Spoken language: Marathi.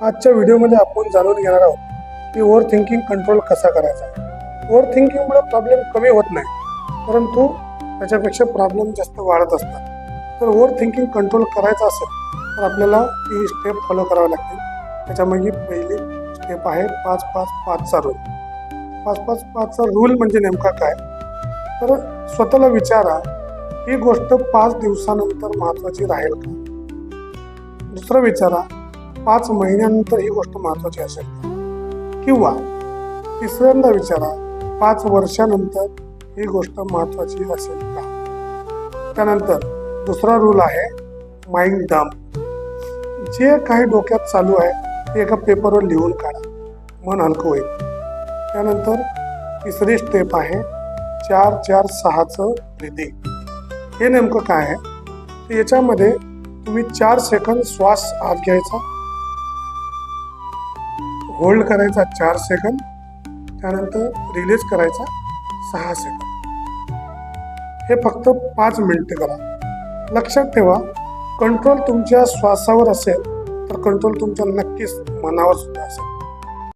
आजच्या व्हिडिओमध्ये आपण जाणून घेणार आहोत की ओव्हर थिंकिंग कंट्रोल कसा करायचा. ओव्हर थिंकिंगमुळे प्रॉब्लेम कमी होत नाही, परंतु त्याच्यापेक्षा प्रॉब्लेम जास्त वाढत असतात. तर ओव्हर थिंकिंग कंट्रोल करायचं असेल तर आपल्याला ही स्टेप फॉलो करावी लागतील. त्याच्यामध्ये पहिली स्टेप आहे 5-5-5चा रूल. 5-5-5चा रूल म्हणजे नेमका काय, तर स्वतःला विचारा ही गोष्ट 5 दिवसानंतर महत्त्वाची राहील का. दुसरं विचारा 5 महिन्यानंतर ही गोष्ट महत्त्वाची असेल का, किंवा तिसऱ्यांदा विचारा 5 वर्षानंतर ही गोष्ट महत्त्वाची असेल का. त्यानंतर दुसरा रूल आहे माइंड डंप. जे काही डोक्यात चालू आहे ते एका पेपरवर लिहून काढा, मन हलकं होईल. त्यानंतर तिसरी स्टेप आहे 4-4-6चं ब्रीदिंग. हे नेमकं काय आहे, तर याच्यामध्ये तुम्ही 4 सेकंद श्वास आत घ्यायचा, होल्ड करायचा 4 सेकंद, त्यानंतर रिलीज करायचा 6 सेकंद. हे फक्त 5 मिनिटे करा. लक्षात ठेवा, कंट्रोल तुमच्या श्वासावर असेल तर कंट्रोल तुमच्या नक्कीच मनावर सुद्धा असेल.